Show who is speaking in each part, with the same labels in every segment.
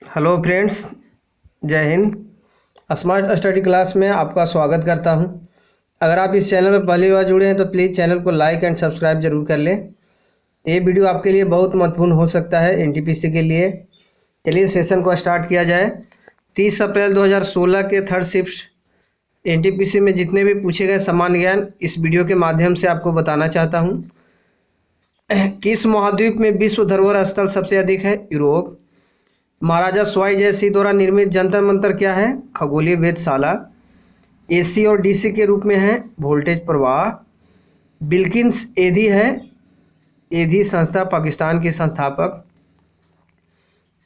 Speaker 1: Hello friends, जय Hind. Smart study class में आपका स्वागत करता हूं। अगर आप इस चैनल में पहली बार जुड़े हैं तो प्लीज़ चैनल को लाइक एंड सब्सक्राइब जरूर कर लें। ये वीडियो आपके लिए बहुत महत्वपूर्ण हो सकता है एनटीपीसी के लिए। चलिए सेशन को स्टार्ट किया जाए। 30 अप्रैल 2016 के थर्ड शिफ्ट एनटीपीसी में जितने भी पूछे गए सामान्य ज्ञान इस वीडियो के माध्यम से आपको बताना चाहता हूँ। किस महाद्वीप में विश्व धरोहर स्थल सबसे अधिक है? यूरोप। महाराजा स्वाई जय सिंह द्वारा निर्मित जंतर मंतर क्या है? खगोलीय वेधशाला। एसी और डीसी के रूप में है वोल्टेज प्रवाह। बिल्किंस एधी है। एधी संस्था पाकिस्तान के संस्थापक।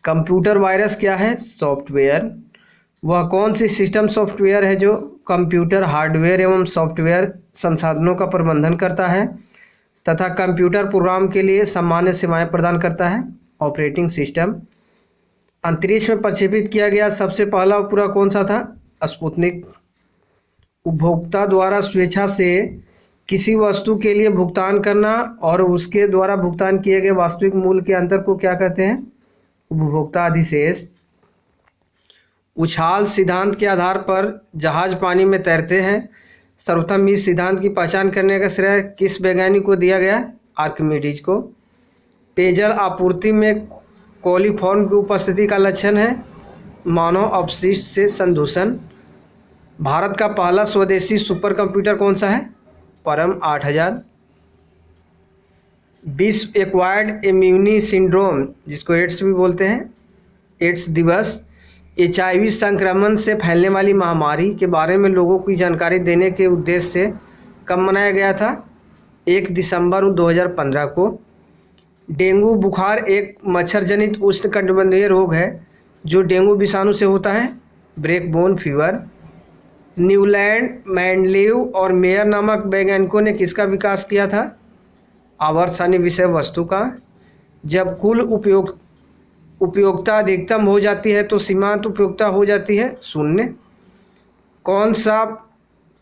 Speaker 1: कंप्यूटर वायरस क्या है? सॉफ्टवेयर। वह कौन सी सिस्टम सॉफ्टवेयर है जो कंप्यूटर हार्डवेयर एवं सॉफ्टवेयर संसाधनों का प्रबंधन करता है तथा कंप्यूटर प्रोग्राम के लिए सामान्य सेवाएं प्रदान करता है? Operating system. अंतरिक्ष में प्रक्षेपित किया गया सबसे पहला उपग्रह कौन सा था? स्पुतनिक। उपभोक्ता द्वारा स्वेच्छा से किसी वस्तु के लिए भुगतान करना और उसके द्वारा भुगतान किए गए वास्तविक मूल्य के अंतर को क्या कहते हैं? उपभोक्ता अधिशेष। उछाल सिद्धांत के आधार पर जहाज पानी में तैरते हैं। सर्वप्रथम इस सिद्धांत की पहचान करने का श्रेय किस वैज्ञानिक को दिया गया? आर्किमिडीज को। पेयजल आपूर्ति में कोलिफॉर्म की उपस्थिति का लक्षण है मानव अपशिष्ट से संदूषण। भारत का पहला स्वदेशी सुपर कंप्यूटर कौन सा है? परम 8000। विश्व एक्वायर्ड इम्यूनी सिंड्रोम जिसको एड्स भी बोलते हैं, एड्स दिवस एचआईवी संक्रमण से फैलने वाली महामारी के बारे में लोगों की जानकारी देने के उद्देश्य से कब मनाया गया था? 1 दिसंबर 2015 को। डेंगू बुखार एक मच्छर जनित उष्णकटिबंधीय रोग है जो डेंगू विषाणु से होता है। Break bone fever. Newland, Mendeleev और मेयर नामक वैज्ञानिकों ने किसका विकास किया था? आवर्तसानी विषय वस्तु का। जब कुल उपयोगिता अधिकतम हो जाती है तो सीमांत उपयोगिता हो जाती है 0। कौन सा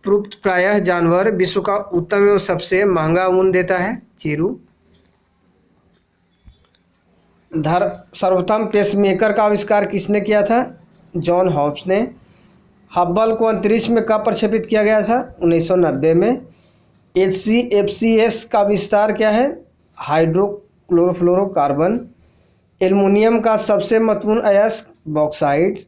Speaker 1: प्रायः जानवर विश्व का उत्तम एवं सबसे महंगा ऊन देता है? चीरू। सर्वप्रथम पेसमेकर का आविष्कार किसने किया था? जॉन हॉब्स ने। हब्बल को अंतरिक्ष में कब प्रक्षेपित किया गया था? 1990 में। HCFCS का विस्तार क्या है? हाइड्रोक्लोरोफ्लोरोकार्बन। एल्युमिनियम का सबसे महत्वपूर्ण अयस्क बॉक्साइट।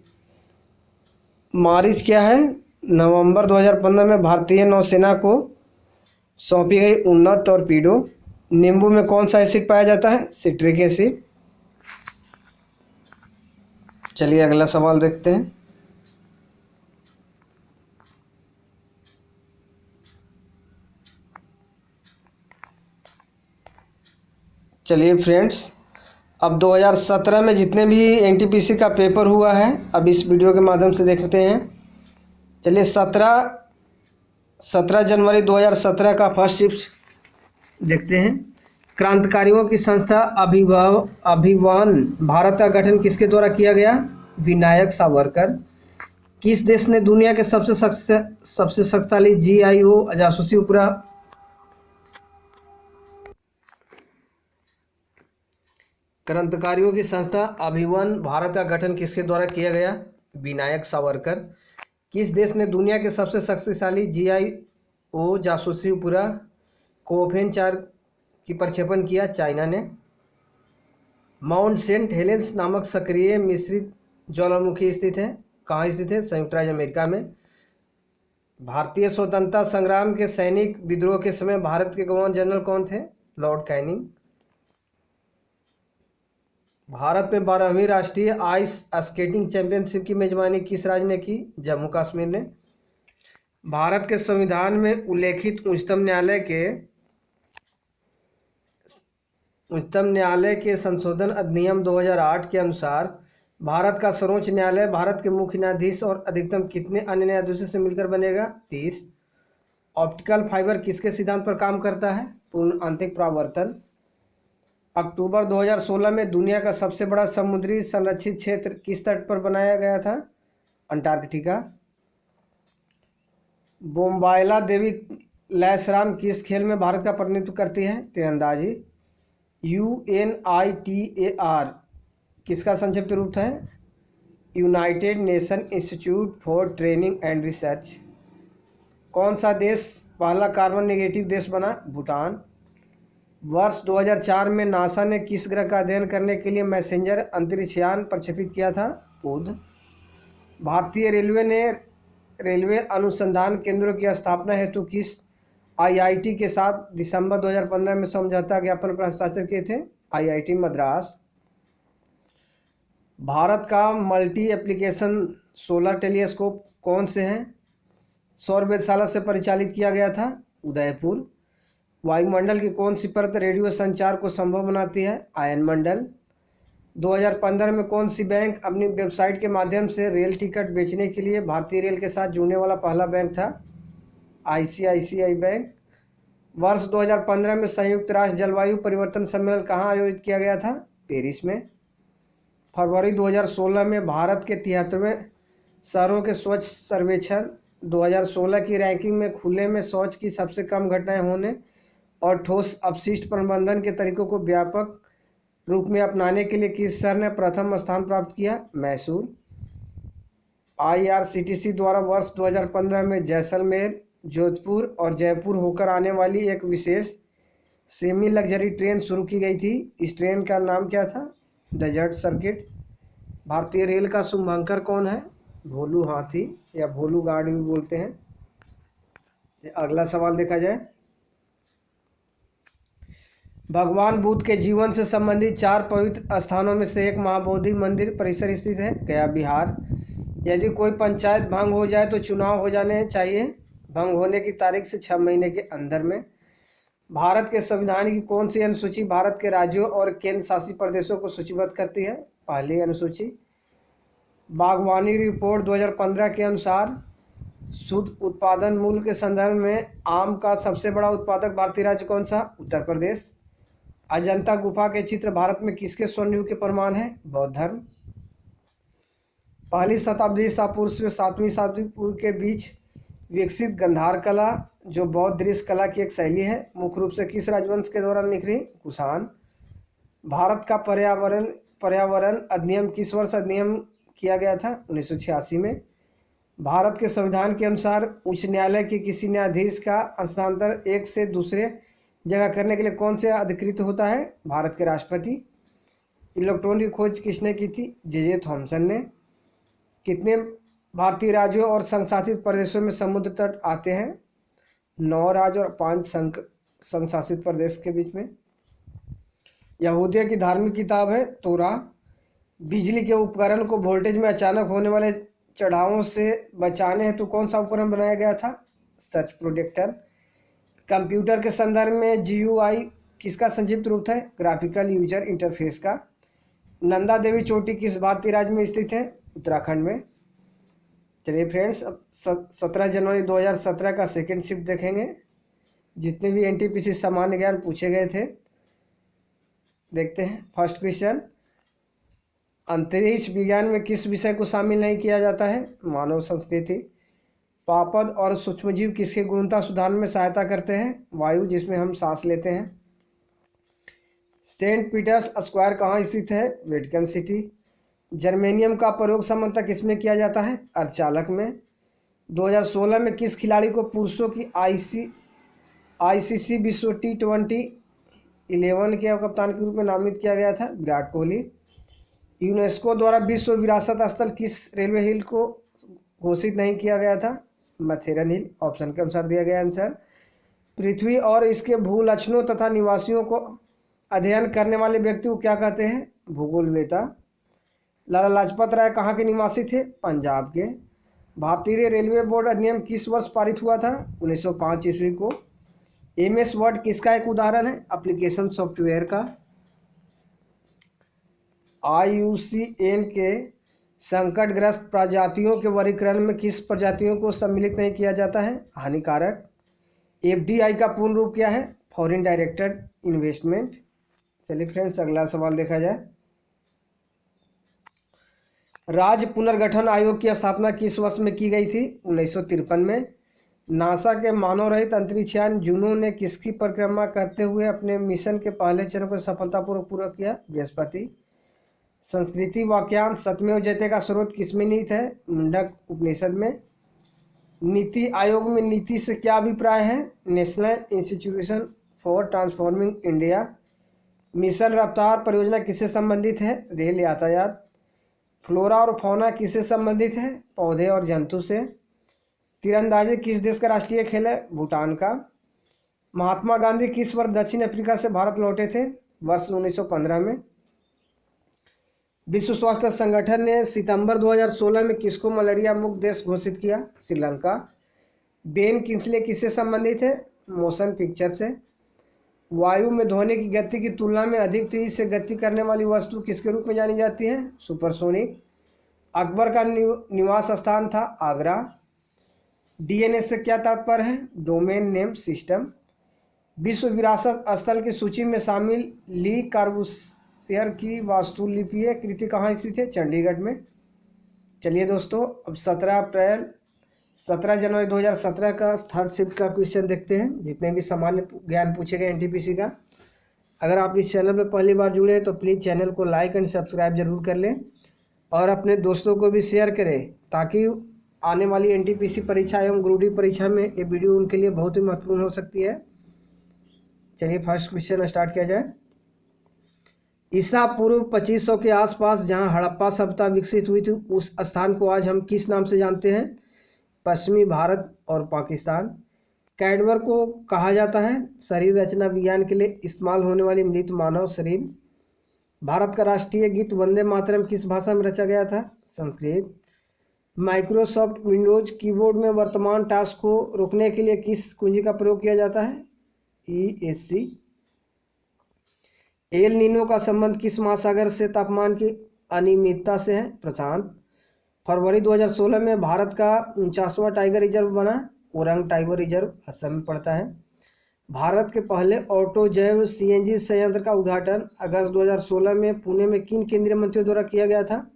Speaker 1: मारिच क्या है? नवंबर 2015 में भारतीय नौसेना को सौंपी गई उन्नत टॉर्पीडो। नींबू में कौन सा एसिड पाया जाता है? Citric acid. चलिए अगला सवाल देखते हैं। चलिए फ्रेंड्स, अब 2017 में जितने भी एनटीपीसी का पेपर हुआ है अब इस वीडियो के माध्यम से देखते हैं। चलिए 17 जनवरी 2017 का फर्स्ट शिफ्ट देखते हैं। क्रांतिकारियों की संस्था अभिवन भारत का गठन किसके द्वारा किया गया? विनायक सावरकर। किस देश ने दुनिया के सबसे शक्तिशाली GIO जासूसी उपग्रह क्रांतिकारियों की संस्था अभिवन भारत का गठन किसके द्वारा किया गया? विनायक सावरकर। किस देश ने दुनिया के सबसे शक्तिशाली GIO जासूसी उपग्रह कोफेन 4 की प्रक्षेपण किया? चाइना ने। माउंट सेंट हेलेंस नामक सक्रिय मिश्रित ज्वालामुखी स्थित है। कहाँ स्थित है? संयुक्त राज्य अमेरिका में। भारतीय स्वतंत्रता संग्राम के सैनिक विद्रोह के समय भारत के गवर्नर जनरल कौन थे? Lord Canning. भारत में 12वीं राष्ट्रीय आइस स्केटिंग चैंपियनशिप की मेजबानी किस राज्य ने की? जम्मू कश्मीर ने। भारत के संविधान में उल्लेखित उच्चतम न्यायालय के संशोधन अधिनियम 2008 के अनुसार भारत का सर्वोच्च न्यायालय भारत के मुख्य न्यायाधीश और अधिकतम कितने अन्य न्यायाधीशों से मिलकर बनेगा? 30। ऑप्टिकल फाइबर किसके सिद्धांत पर काम करता है? पूर्ण आंतरिक परावर्तन। अक्टूबर 2016 में दुनिया का सबसे बड़ा समुद्री संरक्षित क्षेत्र किस तट पर बनाया गया था? अंटार्कटिका। बोम्बाइला देवी लैसराम किस खेल में भारत का प्रतिनिधित्व करती है? तीरंदाजी। UNITAR किसका संक्षिप्त रूप है? United nation institute for training and research. कौन सा देश पहला कार्बन नेगेटिव देश बना? भूटान। वर्ष 2004 में नासा ने किस ग्रह का अध्ययन करने के लिए मैसेंजर अंतरिक्ष यान प्रक्षेपित किया था? बुध। भारतीय रेलवे ने रेलवे अनुसंधान केंद्रों की स्थापना हेतु किस आईआईटी के साथ दिसंबर 2015 में समझौता ज्ञापन पर हस्ताक्षर किए थे? आईआईटी मद्रास। भारत का मल्टी एप्लीकेशन सोलर टेलीस्कोप कौन से हैं? सौर वेधशाला से परिचालित किया गया था? उदयपुर। वायुमंडल की कौन सी परत रेडियो संचार को संभव बनाती है? आयनमंडल। 2015 में कौन सी बैंक अपनी वेबसाइट के माध्यम से रेल टिकट बेचने के लिए भारतीय रेल के साथ जुड़ने वाला पहला बैंक था? ICICI bank. वर्ष 2015 में संयुक्त राष्ट्र जलवायु परिवर्तन सम्मेलन कहाँ आयोजित किया गया था? पेरिस में। फरवरी 2016 में भारत के 73वें शहरों के स्वच्छ सर्वेक्षण 2016 की रैंकिंग में खुले में शौच की सबसे कम घटनाएं होने और ठोस अपशिष्ट प्रबंधन के तरीकों को व्यापक रूप में अपनाने के लिए किस शहर ने प्रथम स्थान प्राप्त किया? मैसूर। आईआरसीटीसी द्वारा वर्ष 2015 में जैसलमेर, जोधपुर और जयपुर होकर आने वाली एक विशेष सेमी लग्जरी ट्रेन शुरू की गई थी। इस ट्रेन का नाम क्या था? Desert circuit. भारतीय रेल का शुभंकर कौन है? भोलू हाथी या भोलू गार्ड भी बोलते हैं। अगला सवाल देखा जाए। भगवान बुद्ध के जीवन से संबंधित 4 पवित्र स्थानों में से एक महाबोधि मंदिर परिसर स्थित है? गया, बिहार। यदि कोई पंचायत भंग हो जाए तो चुनाव हो जाने चाहिए भंग होने की तारीख से 6 महीने के अंदर में। भारत के संविधान की कौन सी अनुसूची भारत के राज्यों और केंद्र शासित प्रदेशों को सूचीबद्ध करती है? पहली अनुसूची। बागवानी रिपोर्ट 2015 के अनुसार शुद्ध उत्पादन मूल्य के संदर्भ में आम का सबसे बड़ा उत्पादक भारतीय राज्य कौन सा? उत्तर प्रदेश। अजंता गुफा के चित्र भारत में किसके स्वर्ण युग के प्रमाण है? बौद्ध धर्म। पहली शताब्दी ईसा पूर्व से 7वीं शताब्दी पूर्व के बीच विकसित गंधार कला जो बौद्ध दृश्य कला की एक शैली है, मुख्य रूप से किस राजवंश के दौरान निखरी? कुषाण। भारत का पर्यावरण अधिनियम किस वर्ष अधिनियम किया गया था? 1986 में। भारत के संविधान के अनुसार उच्च न्यायालय के किसी न्यायाधीश का हस्तांतरण एक से दूसरे जगह करने के लिए कौन से अधिकृत होता है? भारत के राष्ट्रपति। इलेक्ट्रॉन की खोज किसने की थी? जे थॉमसन ने। कितने भारतीय राज्यों और संघशासित प्रदेशों में समुद्र तट आते हैं? 9 राज्य और 5 संघशासित प्रदेश के बीच में। यहूदियों की धार्मिक किताब है तोरा। बिजली के उपकरण को वोल्टेज में अचानक होने वाले चढ़ावों से बचाने हेतु कौन सा उपकरण बनाया गया था? Search protector. कंप्यूटर के संदर्भ में GUI किसका संक्षिप्त रूप है? ग्राफिकल यूजर इंटरफेस का। नंदा देवी चोटी किस भारतीय राज्य में स्थित है? उत्तराखंड में। चलिए फ्रेंड्स, अब 17 जनवरी 2017 का सेकेंड शिफ्ट देखेंगे। जितने भी NTPC सामान्य ज्ञान पूछे गए थे देखते हैं। फर्स्ट क्वेश्चन, अंतरिक्ष विज्ञान में किस विषय को शामिल नहीं किया जाता है? मानव संस्कृति। पापद और सूक्ष्मजीव किसके गुणवत्ता सुधारने में सहायता करते हैं? वायु जिसमें हम सांस लेते हैं। सेंट पीटर्स स्क्वायर कहाँ स्थित है? Vatican city. जर्मेनियम का प्रयोग सामान्यतः किसमें किया जाता है? अर्धचालक में। 2016 में किस खिलाड़ी को पुरुषों की ICC विश्व T20 के कप्तान के रूप में नामित किया गया था? विराट कोहली। यूनेस्को द्वारा विश्व विरासत स्थल किस रेलवे हिल को घोषित नहीं किया गया था? मैथेरन हिल। ऑप्शन के अनुसार दिया गया आंसर। पृथ्वी और इसके भूलक्षणों तथा निवासियों को अध्ययन करने वाले व्यक्ति को क्या कहते हैं? भूगोलवेत्ता। लाला लाजपत राय कहाँ के निवासी थे? पंजाब के। भारतीय रेलवे बोर्ड अधिनियम किस वर्ष पारित हुआ था? 1905 ईस्वी को। MS वर्ड किसका एक उदाहरण है? एप्लीकेशन सॉफ्टवेयर का। IUCN के संकटग्रस्त प्रजातियों के वर्गीकरण में किस प्रजातियों को सम्मिलित नहीं किया जाता है? हानिकारक। FDI का पूर्ण रूप क्या है? Foreign directed investment. चलिए फ्रेंड्स, अगला सवाल देखा जाए। राज्य पुनर्गठन आयोग की स्थापना किस वर्ष में की गई थी? 1953 में। नासा के मानव रहित अंतरिक्षयान जूनो ने किसकी परिक्रमा करते हुए अपने मिशन के पहले चरण को सफलतापूर्वक पूरा किया? बृहस्पति। संस्कृति वाक्यांश सत्यमेव जयते का स्रोत किसमें निहित है? मुंडक उपनिषद में। नीति आयोग में नीति से क्या अभिप्राय है? National institution for transforming India. Mission रफ्तार परियोजना किससे संबंधित है? रेल यातायात। फ्लोरा और फौना किससे संबंधित है? पौधे और जंतु से। तीरंदाजी किस देश का राष्ट्रीय खेल है? भूटान का। महात्मा गांधी किस वर्ष दक्षिण अफ्रीका से भारत लौटे थे? वर्ष 1915 में। विश्व स्वास्थ्य संगठन ने सितंबर 2016 में किसको मलेरिया मुक्त देश घोषित किया? श्रीलंका। बेन किंसले किससे संबंधित है? मोशन पिक्चर से। वायु में ध्वनि की गति की तुलना में अधिक तेजी से गति करने वाली वस्तु किसके रूप में जानी जाती है? सुपरसोनिक। अकबर का निवास स्थान था आगरा। डीएनए से क्या तात्पर्य है? Domain name system. विश्व विरासत स्थल की सूची में शामिल ली कार्बूसियर की वास्तुलिपीय कृति कहाँ स्थित है? चंडीगढ़ में। चलिए दोस्तों, अब 17 जनवरी 2017 का थर्ड शिफ्ट का क्वेश्चन देखते हैं, जितने भी सामान्य ज्ञान पूछे गए एनटीपीसी का। अगर आप इस चैनल पर पहली बार जुड़े हैं तो प्लीज़ चैनल को लाइक एंड सब्सक्राइब जरूर कर लें और अपने दोस्तों को भी शेयर करें, ताकि आने वाली एनटीपीसी परीक्षा एवं ग्रुप डी परीक्षा में ये वीडियो उनके लिए बहुत ही महत्वपूर्ण हो सकती है। चलिए फर्स्ट क्वेश्चन स्टार्ट किया जाए। ईसा पूर्व 2500 के आसपास जहां हड़प्पा सभ्यता विकसित हुई थी, उस स्थान को आज हम किस नाम से जानते हैं? पश्चिमी भारत और पाकिस्तान। कैडवर को कहा जाता है शरीर रचना विज्ञान के लिए इस्तेमाल होने वाली मृत मानव शरीर। भारत का राष्ट्रीय गीत वंदे मातरम किस भाषा में रचा गया था? संस्कृत। माइक्रोसॉफ्ट विंडोज कीबोर्ड में वर्तमान टास्क को रोकने के लिए किस कुंजी का प्रयोग किया जाता है? ESC। एल नीनो का संबंध किस महासागर से तापमान की अनियमितता से है? प्रशांत। फरवरी 2016 में भारत का 49वां टाइगर रिजर्व बना। ओरंग टाइगर रिजर्व असम में पड़ता है। भारत के पहले ऑटो जैव CNG संयंत्र का उद्घाटन अगस्त 2016 में पुणे में किन केंद्रीय मंत्रियों द्वारा किया गया था?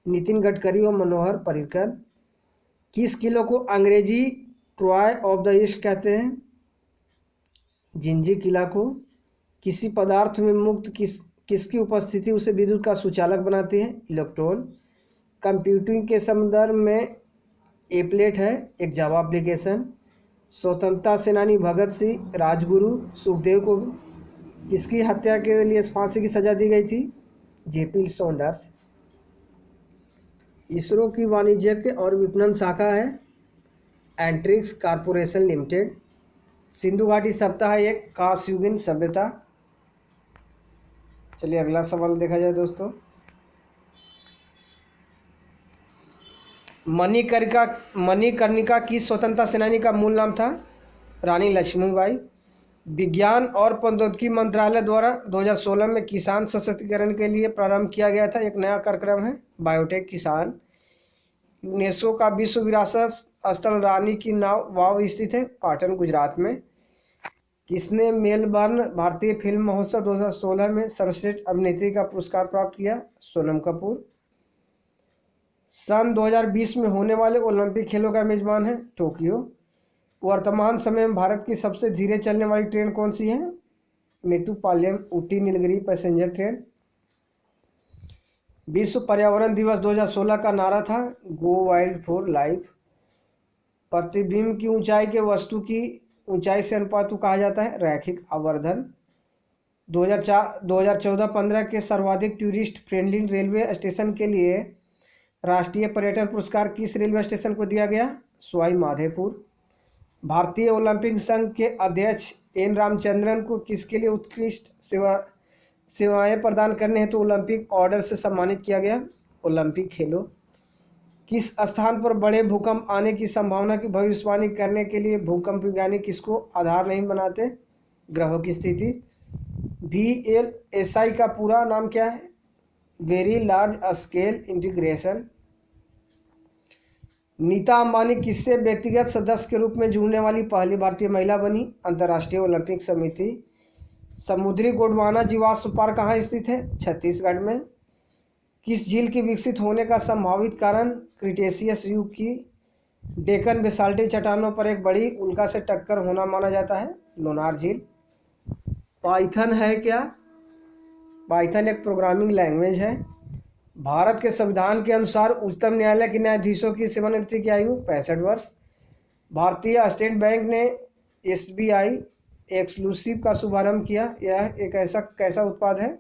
Speaker 1: नितिन गडकरी और मनोहर पर्रिकर। किस किले को अंग्रेजी ट्रॉय ऑफ द ईस्ट कहते हैं? जिंजी किला को। किसी पदार्थ में मुक्त किसकी उपस्थिति उसे विद्युत का सुचालक बनाती है? इलेक्ट्रॉन। कंप्यूटिंग के संदर्भ में एप्लेट है एक जावा एप्लीकेशन। स्वतंत्रता सेनानी भगत सिंह, राजगुरु, सुखदेव को किसकी हत्या के लिए फांसी की सजा दी गई थी? JP Saunders. इसरो की वाणिज्यिक और विपणन शाखा है एंट्रिक्स कॉर्पोरेशन लिमिटेड। सिंधु घाटी सप्ताह एक कांस्ययुगीन सभ्यता। चलिए अगला सवाल देखा जाए दोस्तों। मणिकर्णिका की स्वतंत्रता सेनानी का मूल नाम था? रानी लक्ष्मीबाई। विज्ञान और प्रौद्योगिकी मंत्रालय द्वारा 2016 में किसान सशक्तिकरण के लिए प्रारंभ किया गया था एक नया कार्यक्रम है बायोटेक किसान। यूनेस्को का विश्व विरासत स्थल रानी की वाव स्थित है पाटन गुजरात में। किसने मेलबर्न भारतीय फिल्म महोत्सव 2016 में सर्वश्रेष्ठ अभिनेत्री का पुरस्कार प्राप्त किया? सोनम कपूर। सन 2020 में होने वाले ओलंपिक खेलों का मेजबान है टोक्यो। वर्तमान समय में भारत की सबसे धीरे चलने वाली ट्रेन कौन सी है? मेट्रोपालियन ऊटी नीलगिरी पैसेंजर ट्रेन। विश्व पर्यावरण दिवस 2016 का नारा था गो वाइल्ड फॉर लाइफ। प्रतिबिंब की ऊंचाई के वस्तु की ऊंचाई से अनुपात को कहा जाता है रैखिक आवर्धन। 2014-15 के सर्वाधिक टूरिस्ट फ्रेंडली रेलवे स्टेशन के लिए राष्ट्रीय पर्यटन पुरस्कार किस रेलवे स्टेशन को दिया गया? सवाई माधोपुर। भारतीय ओलंपिक संघ के अध्यक्ष एन रामचंद्रन को किसके लिए उत्कृष्ट सेवाएं प्रदान करने हेतु ओलंपिक ऑर्डर से सम्मानित किया गया? ओलंपिक खेलों। किस स्थान पर बड़े भूकंप आने की संभावना की भविष्यवाणी करने के लिए भूकंप वैज्ञानिक किसको आधार नहीं बनाते? ग्रहों की स्थिति। VLSI का पूरा नाम क्या है? Very large scale integration. Nita Ambani किससे व्यक्तिगत सदस्य के रूप में जुड़ने वाली पहली भारतीय महिला बनी? अंतर्राष्ट्रीय ओलंपिक समिति। समुद्री गोंडवाना जीवाश्म पार्क कहाँ स्थित है? छत्तीसगढ़ में। किस झील के विकसित होने का संभावित कारण क्रिटेशियस युग की डेक्कन बेसाल्टिक चट्टानों पर एक बड़ी उल्का से टक्कर होना माना जाता है? लोनार झील। पाइथन है क्या? पाइथन एक प्रोग्रामिंग लैंग्वेज है। भारत के संविधान के अनुसार उच्चतम न्यायालय के न्यायाधीशों की सेवानिवृत्ति की आयु 65 वर्ष। भारतीय स्टेट बैंक ने SBI एक्सक्लूसिव का शुभारंभ किया। यह एक ऐसा कैसा उत्पाद है?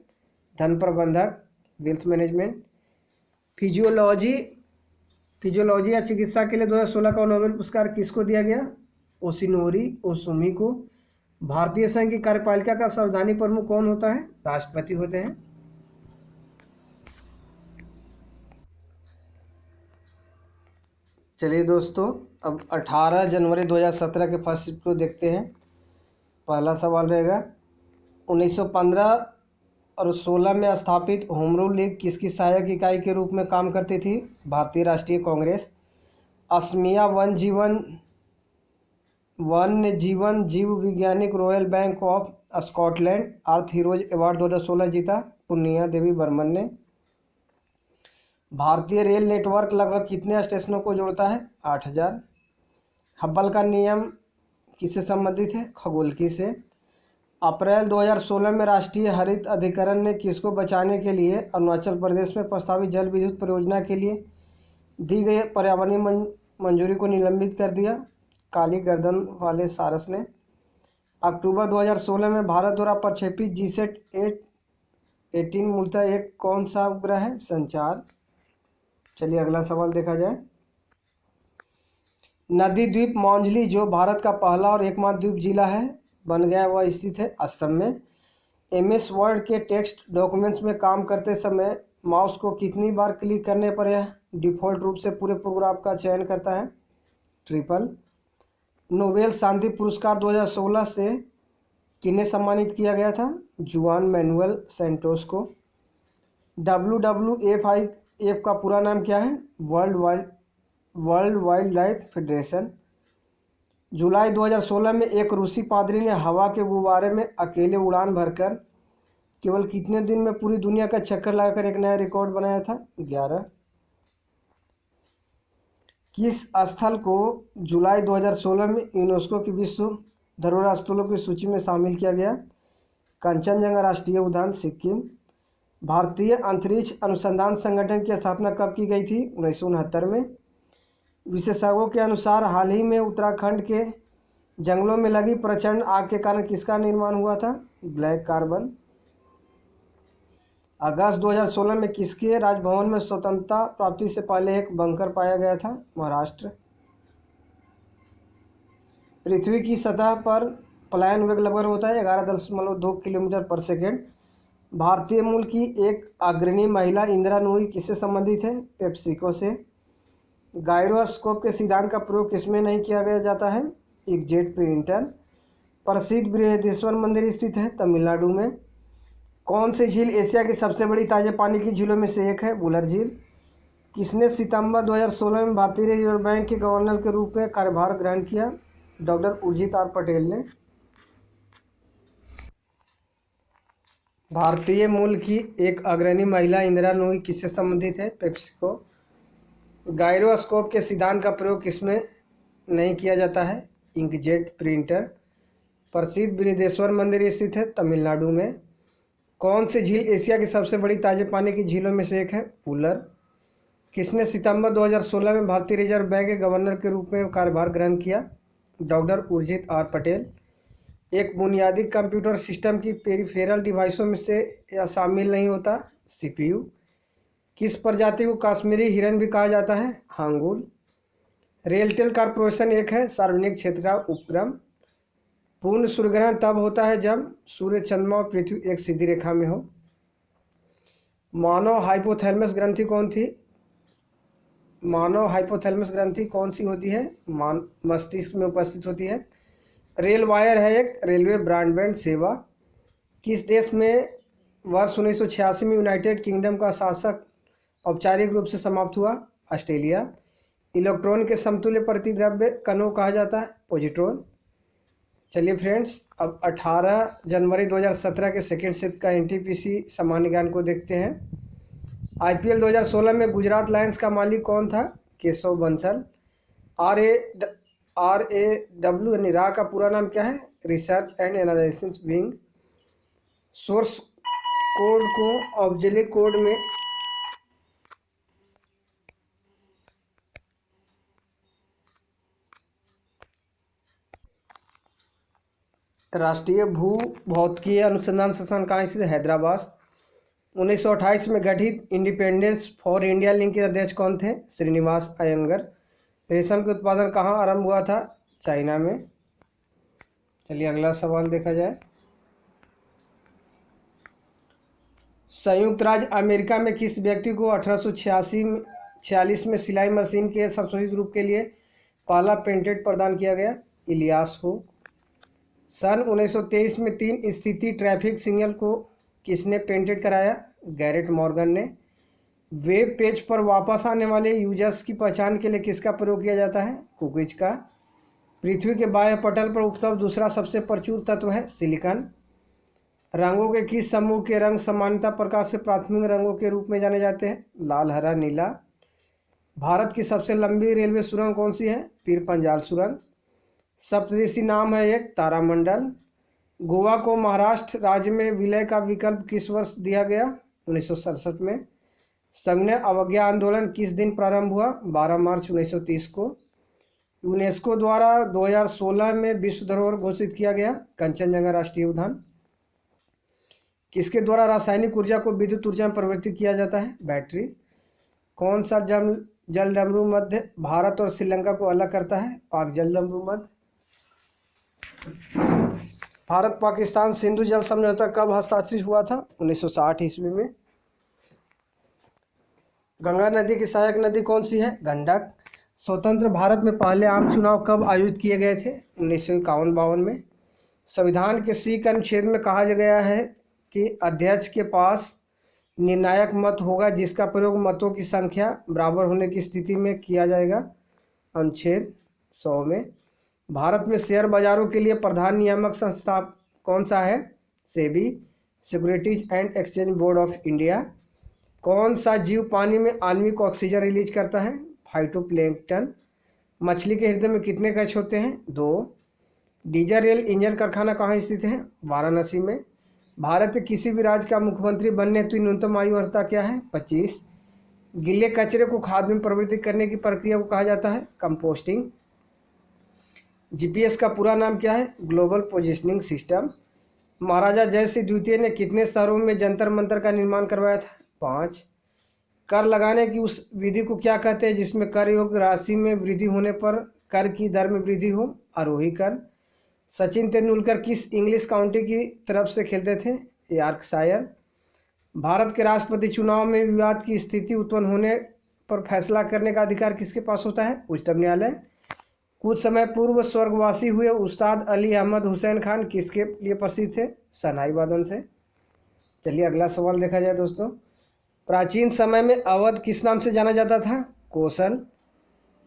Speaker 1: धन प्रबंधक, वेल्थ मैनेजमेंट। फिजियोलॉजी फिजियोलॉजी या चिकित्सा के लिए 2016 का नोबेल पुरस्कार किसको दिया गया? ओशिनोरी ओसुमी को। भारतीय संघ की कार्यपालिका का संवैधानिक प्रमुख कौन होता है? राष्ट्रपति होते हैं। चलिए दोस्तों, अब 18 जनवरी 2017 के फर्स्ट शिफ्ट को देखते हैं। पहला सवाल रहेगा, 1915 और 16 में स्थापित होम रूल लीग किसकी सहायक इकाई के रूप में काम करती थी? भारतीय राष्ट्रीय कांग्रेस। असमिया वन्य जीवन जीव वैज्ञानिक royal bank of Scotland earth heroes award 2016 जीता पुनिया देवी बर्मन ने। भारतीय रेल नेटवर्क लगभग कितने स्टेशनों को जोड़ता है? 8000। हब्बल का नियम किससे संबंधित है? खगोलकी से। अप्रैल 2016 में राष्ट्रीय हरित अधिकरण ने किसको बचाने के लिए अरुणाचल प्रदेश में प्रस्तावित जल विद्युत परियोजना के लिए दी गई पर्यावरणीय मंजूरी को निलंबित कर दिया? काली गर्दन वाले सारस ने। अक्टूबर 2016 में भारत द्वारा प्रक्षेपित GSAT-18 मूलतः एक कौन सा उपग्रह है? संचार। चलिए अगला सवाल देखा जाए। नदी द्वीप मौंजली जो भारत का पहला और एकमात्र द्वीप जिला है बन गया, वह स्थित है असम में। MS वर्ड के टेक्स्ट डॉक्यूमेंट्स में काम करते समय माउस को कितनी बार क्लिक करने पर यह डिफ़ॉल्ट रूप से पूरे प्रोग्राम का चयन करता है? ट्रिपल। नोबेल शांति पुरस्कार 2016 से किन्हें सम्मानित किया गया था? जुआन मैनुअल सैंटोस को। WWF का पूरा नाम क्या है? World wildlife federation. जुलाई 2016 में एक रूसी पादरी ने हवा के गुब्बारे में अकेले उड़ान भरकर केवल कितने दिन में पूरी दुनिया का चक्कर लगाकर एक नया रिकॉर्ड बनाया था? 11। किस स्थल को जुलाई 2016 में यूनेस्को की विश्व धरोहर स्थलों की सूची में शामिल किया गया? कंचनजंगा राष्ट्रीय उद्यान, सिक्किम। भारतीय अंतरिक्ष अनुसंधान संगठन की स्थापना कब की गई थी? 1969 में। विशेषज्ञों के अनुसार हाल ही में उत्तराखंड के जंगलों में लगी प्रचंड आग के कारण किसका निर्माण हुआ था? Black carbon. अगस्त 2016 में किसके राजभवन में स्वतंत्रता प्राप्ति से पहले एक बंकर पाया गया था? महाराष्ट्र। पृथ्वी की सतह पर पलायन वेग लगभग होता है 11.2 किलोमीटर पर सेकेंड। भारतीय मूल की एक अग्रणी महिला इंदिरा नूई किससे संबंधित है? पेप्सिको से। गायरोस्कोप के सिद्धांत का प्रयोग किसमें नहीं किया गया जाता है? इकजेट प्रिंटर। प्रसिद्ध बृहदेश्वर मंदिर स्थित है तमिलनाडु में। कौन सी झील एशिया की सबसे बड़ी ताजे पानी की झीलों में से एक है? वुलर झील। किसने सितंबर 2016 में भारतीय रिजर्व बैंक के गवर्नर के रूप में कार्यभार ग्रहण किया? डॉक्टर उर्जित आर पटेल ने। भारतीय मूल की एक अग्रणी महिला इंदिरा नूई किससे संबंधित है? पेप्सिको। गायरोस्कोप के सिद्धांत का प्रयोग किसमें नहीं किया जाता है? Inkjet printer. प्रसिद्ध बृहदेश्वर मंदिर स्थित है तमिलनाडु में। कौन सी झील एशिया की सबसे बड़ी ताजे पानी की झीलों में से एक है? वुलर। किसने सितंबर 2016 में भारतीय रिजर्व बैंक के गवर्नर के रूप में कार्यभार ग्रहण किया? Doctor Urjit R Patel. एक बुनियादी कंप्यूटर सिस्टम की पेरिफेरल डिवाइसों में से यह शामिल नहीं होता? CPU। किस प्रजाति को कश्मीरी हिरन भी कहा जाता है? हांगुल। रेलटेल कॉर्पोरेशन एक है सार्वजनिक क्षेत्र का उपक्रम। पूर्ण सूर्यग्रहण तब होता है जब सूर्य, चंद्रमा और पृथ्वी एक सीधी रेखा में हो। मानव हाइपोथैलेमस ग्रंथि कौन सी होती है? मस्तिष्क में उपस्थित होती है। रेल वायर है एक रेलवे ब्रॉडबैंड सेवा। किस देश में वर्ष 1986 में यूनाइटेड किंगडम का शासक औपचारिक रूप से समाप्त हुआ? ऑस्ट्रेलिया। इलेक्ट्रॉन के समतुल्य प्रतिद्रव्य कणों कहा जाता है? पॉजिट्रॉन। चलिए फ्रेंड्स, अब 18 जनवरी 2017 के सेकेंड शिफ्ट का NTPC सामान्य ज्ञान को देखते हैं। IPL 2016 में गुजरात लायंस का मालिक कौन था? केशव बंसल। RAW यानी रा का पूरा नाम क्या है? Research and analysis wing. Source code को ऑब्जेक्ट कोड में राष्ट्रीय भू भौतिकीय अनुसंधान संस्थान कहाँ स्थित है? हैदराबाद। 1928 में गठित इंडिपेंडेंस फॉर इंडिया लिंक के अध्यक्ष कौन थे? श्रीनिवास अयंगर। रेशम के उत्पादन कहाँ आरंभ हुआ था? चाइना में। चलिए अगला सवाल देखा जाए। संयुक्त राज्य अमेरिका में किस व्यक्ति को 1846 में सिलाई मशीन के संशोधित रूप के लिए पहला पेटेंट प्रदान किया गया? इलियास हो। सन 1923 में 3 स्थिति ट्रैफिक सिग्नल को किसने पेटेंट कराया? गैरेट मॉर्गन ने। वेब पेज पर वापस आने वाले यूजर्स की पहचान के लिए किसका प्रयोग किया जाता है? कुकीज का। पृथ्वी के बाह्य पटल पर उपलब्ध दूसरा सबसे प्रचुर तत्व है सिलिकॉन। रंगों के किस समूह के रंग सामान्यतः प्रकाश के प्राथमिक रंगों के रूप में जाने जाते हैं? लाल, हरा, नीला। भारत की सबसे लंबी रेलवे सुरंग कौन सी है? पीर पंजाल सुरंग। सप्तऋषि नाम है एक तारामंडल। गोवा को महाराष्ट्र राज्य में विलय का विकल्प किस वर्ष दिया गया? 1967 में। संघीय अवज्ञा आंदोलन किस दिन प्रारंभ हुआ? 12 मार्च 1930 को। यूनेस्को द्वारा 2016 में विश्व धरोहर घोषित किया गया कंचनजंगा राष्ट्रीय उद्यान। किसके द्वारा रासायनिक ऊर्जा को विद्युत ऊर्जा में परिवर्तित किया जाता है? बैटरी। कौन सा जल डमरू मध्य भारत और श्रीलंका को अलग करता है? पाक जल डमरू मध्य। भारत पाकिस्तान सिंधु जल समझौता कब हस्ताक्षरित हुआ था? 1960 ईस्वी में। गंगा नदी की सहायक नदी कौन सी है? गंडक। स्वतंत्र भारत में पहले आम चुनाव कब आयोजित किए गए थे? 1951-52 में। संविधान के सी अनुच्छेद में कहा गया है कि अध्यक्ष के पास निर्णायक मत होगा जिसका प्रयोग मतों की संख्या बराबर होने की स्थिति में किया जाएगा। अनुच्छेद 100 में। भारत में शेयर बाजारों के लिए प्रधान नियामक संस्था कौन सा है? SEBI, securities and exchange board of India. कौन सा जीव पानी में आणविक ऑक्सीजन रिलीज करता है? फाइटोप्लैंक्टन। मछली के हृदय में कितने कक्ष होते हैं? 2। डीजल रेल इंजन कारखाना कहाँ स्थित है? वाराणसी में। भारत के किसी भी राज्य का मुख्यमंत्री बनने हेतु न्यूनतम आयु अर्हता क्या है? 25। गीले कचरे को खाद में परिवर्तित करने की प्रक्रिया को कहा जाता है कंपोस्टिंग। जीपीएस का पूरा नाम क्या है? Global positioning system. Maharaja Jaisingh द्वितीय ने कितने शहरों में जंतर मंतर का निर्माण करवाया था? 5। कर लगाने की उस विधि को क्या कहते हैं जिसमें कर योग्य राशि में वृद्धि होने पर कर की दर में वृद्धि हो? आरोही कर। सचिन तेंदुलकर किस इंग्लिश काउंटी की तरफ से खेलते थे? यॉर्कशायर। भारत के राष्ट्रपति चुनाव में विवाद की स्थिति उत्पन्न होने पर फैसला करने का अधिकार किसके पास होता है? उच्चतम न्यायालय। कुछ समय पूर्व स्वर्गवासी हुए उस्ताद अली अहमद हुसैन खान किसके लिए प्रसिद्ध थे? शहनाई वादन से। चलिए अगला सवाल देखा जाए दोस्तों। प्राचीन समय में अवध किस नाम से जाना जाता था? कोसल।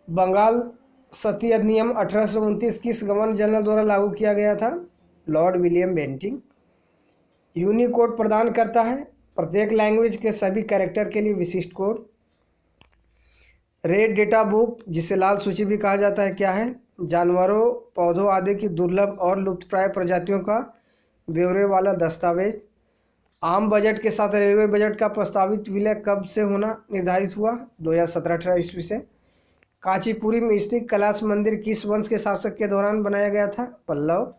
Speaker 1: बंगाल सती अधिनियम 1829 किस गवर्नर जनरल द्वारा लागू किया गया था? Lord William Bentinck. यूनिकोड प्रदान करता है प्रत्येक लैंग्वेज के सभी कैरेक्टर के लिए विशिष्ट कोड। रेड डेटा बुक जिसे लाल सूची भी कहा जाता है क्या है? जानवरों, पौधों आदि की दुर्लभ और लुप्तप्राय प्रजातियों का ब्यौरे वाला दस्तावेज। आम बजट के साथ रेलवे बजट का प्रस्तावित विलय कब से होना निर्धारित हुआ? 2017-18 ईस्वी से। कांचीपुरी में स्थित कैलाश मंदिर किस वंश के शासक के दौरान बनाया गया था? पल्लव।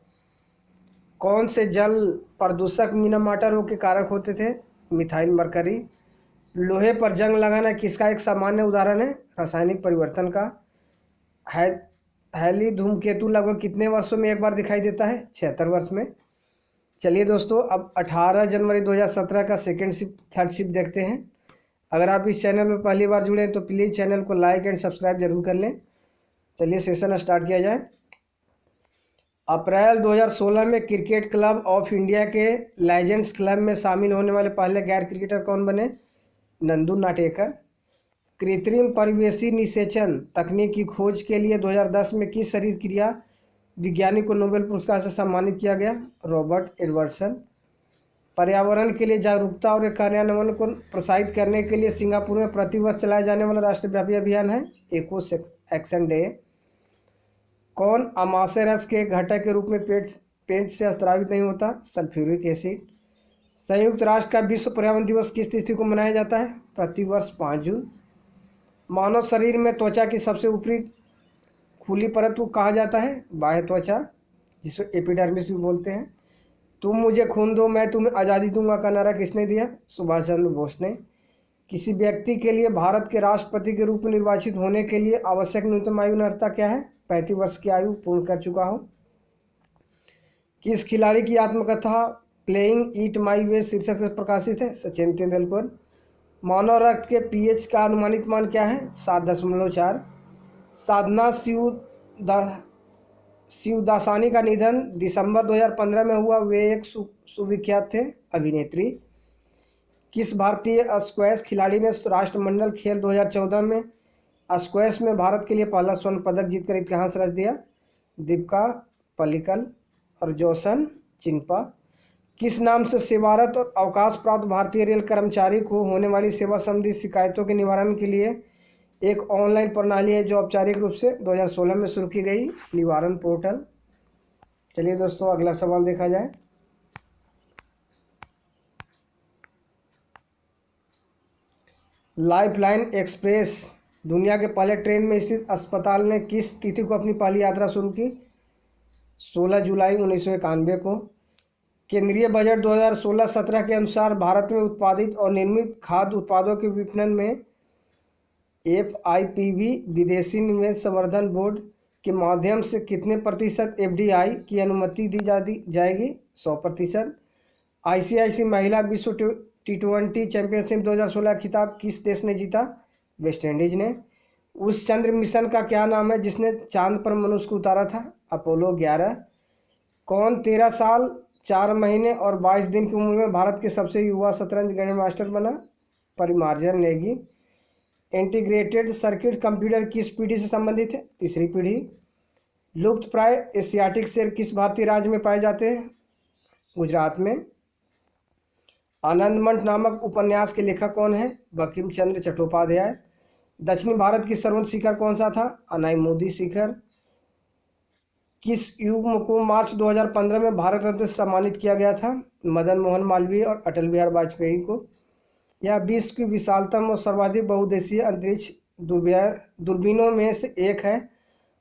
Speaker 1: कौन से जल प्रदूषक मिनामाटा रोग के कारक होते थे? Methyl mercury. लोहे पर जंग लगाना किसका एक सामान्य उदाहरण है? रासायनिक परिवर्तन का। हैली धूमकेतु लगभग कितने वर्षों में एक बार दिखाई देता है? 76 वर्ष में। चलिए दोस्तों अब 18 जनवरी 2017 का सेकेंड शिफ्ट थर्ड शिफ्ट देखते हैं। अगर आप इस चैनल में पहली बार जुड़े हैं तो प्लीज़ चैनल को लाइक एंड सब्सक्राइब जरूर कर लें। चलिए सेशन स्टार्ट किया जाए। अप्रैल 2016 में क्रिकेट क्लब ऑफ इंडिया के लेजेंड्स क्लब में शामिल होने वाले पहले गैर क्रिकेटर कौन बने? नंदू नाटेकर। कृत्रिम परिवेशी निषेचन तकनीक की खोज के लिए 2010 में किस शरीर क्रिया विज्ञानी को नोबेल पुरस्कार से सम्मानित किया गया? रॉबर्ट एडवर्डसन। पर्यावरण के लिए जागरूकता और कार्यान्वयन को प्रोत्साहित करने के लिए सिंगापुर में प्रतिवर्ष चलाया जाने वाला राष्ट्रव्यापी अभियान है एको एक्शन डे। कौन अमाशय रस के घटक के रूप में पेट से स्रावित नहीं होता? Sulphuric acid. संयुक्त राष्ट्र का विश्व पर्यावरण दिवस किस तिथि को मनाया जाता है? प्रतिवर्ष 5 जून। मानव शरीर में त्वचा की सबसे ऊपरी खुली परत को कहा जाता है बाह्य त्वचा। जिसको एपिडर्मिस भी बोलते हैं। तुम मुझे खून दो मैं तुम्हें आज़ादी दूंगा का नारा किसने दिया? सुभाष चंद्र बोस ने। किसी व्यक्ति के लिए भारत के राष्ट्रपति के रूप में निर्वाचित होने के लिए आवश्यक न्यूनतम आयु अर्हता क्या है? 35 वर्ष की आयु पूर्ण कर चुका हो। किस खिलाड़ी की आत्मकथा प्लेइंग ईट माई वे शीर्षक से प्रकाशित है? सचिन तेंदुलकर। मानव रक्त के पीएच का अनुमानित मान क्या है? 7.4। साधना शिवदासानी का निधन दिसंबर 2015 में हुआ। वे एक सुविख्यात थे अभिनेत्री। किस भारतीय स्क्वैश खिलाड़ी ने राष्ट्रमंडल खेल 2014 में स्क्वैश में भारत के लिए पहला स्वर्ण पदक जीतकर इतिहास रच दिया? दीपिका पल्लिकल और जोसन चिन्पा। किस नाम से सेवारत और अवकाश प्राप्त भारतीय रेल कर्मचारी को होने वाली सेवा संबंधी शिकायतों के निवारण के लिए एक ऑनलाइन प्रणाली है जो औपचारिक रूप से 2016 में शुरू की गई? निवारण पोर्टल। चलिए दोस्तों अगला सवाल देखा जाए। लाइफलाइन एक्सप्रेस दुनिया के पहले ट्रेन में स्थित अस्पताल ने किस तिथि को अपनी पहली यात्रा शुरू की? 16 जुलाई 1991 को। केंद्रीय बजट 2016-17 के अनुसार भारत में उत्पादित और निर्मित खाद्य उत्पादों के विपणन में FIPB विदेशी निवेश संवर्धन बोर्ड के माध्यम से कितने प्रतिशत FDI की अनुमति दी जाएगी? 100%। ICIC महिला विश्व T20 चैंपियनशिप 2016 खिताब किस देश ने जीता? वेस्ट इंडीज ने। उस चंद्र मिशन का क्या नाम है जिसने चांद पर मनुष्य को उतारा था? अपोलो 11। कौन 13 साल 4 महीने और 22 दिन की उम्र में भारत के सबसे युवा शतरंज ग्रैंड मास्टर बना? परिमार्जन नेगी। इंटीग्रेटेड सर्किट कंप्यूटर किस पीढ़ी से संबंधित है? तीसरी पीढ़ी। लुप्त प्राय एशियाटिक शेर किस भारतीय राज्य में पाए जाते हैं? गुजरात में। आनंदमठ नामक उपन्यास के लेखक कौन है? बंकिम चंद्र चट्टोपाध्याय। दक्षिणी भारत की सर्वोच्च शिखर कौन सा था? अनाईमुदी शिखर। किस युग्म को मार्च 2015 में भारत रत्न से सम्मानित किया गया था? मदन मोहन मालवीय और अटल बिहारी वाजपेयी को। यह विश्व की विशालतम और सर्वाधिक बहुउद्देशीय अंतरिक्ष दूरबीनों में से एक है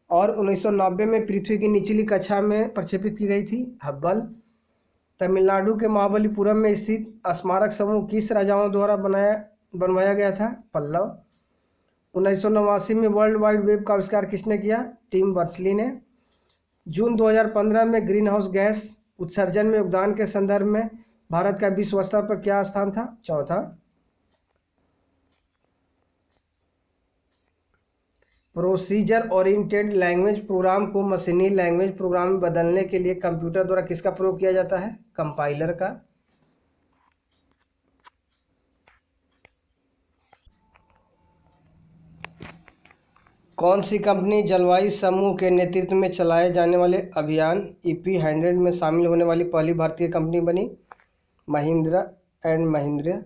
Speaker 1: और 1990 में पृथ्वी की निचली कक्षा में प्रक्षेपित की गई थी। हब्बल। तमिलनाडु के महाबलीपुरम में स्थित स्मारक समूह किस राजाओं द्वारा बनवाया गया था? पल्लव। 1989 में वर्ल्ड वाइड वेब का आविष्कार किसने किया? टिम बर्नर्स-ली ने। जून 2015 में ग्रीन हाउस गैस उत्सर्जन में योगदान के संदर्भ में भारत का विश्व स्तर पर क्या स्थान था? चौथा। प्रोसीजर ओरिएंटेड लैंग्वेज प्रोग्राम को मशीनी लैंग्वेज प्रोग्राम में बदलने के लिए कंप्यूटर द्वारा किसका प्रयोग किया जाता है? कंपाइलर का। कौन सी कंपनी जलवायु समूह के नेतृत्व में चलाए जाने वाले अभियान EP100 में शामिल होने वाली पहली भारतीय कंपनी बनी? महिंद्रा एंड महिंद्रा।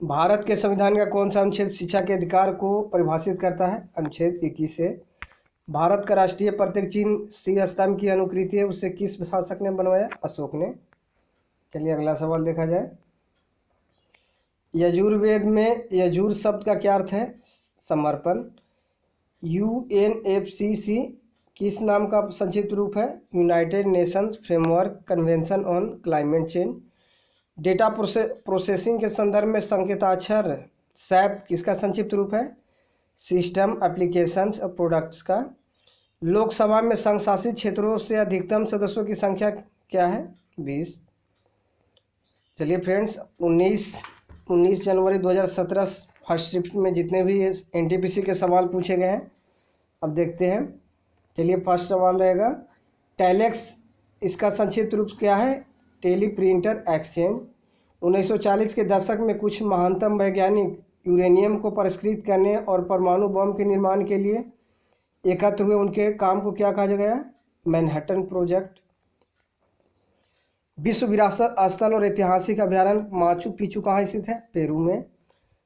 Speaker 1: भारत के संविधान का कौन सा अनुच्छेद शिक्षा के अधिकार को परिभाषित करता है? अनुच्छेद 21 से। भारत का राष्ट्रीय प्रतीक चिन्ह श्री स्तंभ की अनुकृति है, उसे किस शासक ने बनवाया? अशोक ने। चलिए अगला सवाल देखा जाए। यजुर्वेद में यजुर शब्द का क्या अर्थ है? समर्पण। UNFCCC किस नाम का संक्षिप्त रूप है? United Nations framework convention on climate change. Data processing के संदर्भ में संकेताक्षर SAP किसका संक्षिप्त रूप है? सिस्टम एप्लीकेशंस और प्रोडक्ट्स का। लोकसभा में संघ शासित क्षेत्रों से अधिकतम सदस्यों की संख्या क्या है? 20। चलिए फ्रेंड्स 19 जनवरी 2017 फर्स्ट शिफ्ट में जितने भी NTPC के सवाल पूछे गए हैं अब देखते हैं। चलिए फर्स्ट सवाल रहेगा टेलेक्स, इसका संक्षिप्त रूप क्या है? Tele printer exchange. 1940 के दशक में कुछ महानतम वैज्ञानिक यूरेनियम को परिष्कृत करने और परमाणु बम के निर्माण के लिए एकत्र हुए। उनके काम को क्या कहा गया? Manhattan project. विश्व विरासत स्थल और ऐतिहासिक अभ्यारण्य माचू पिचू कहाँ स्थित है? पेरू में।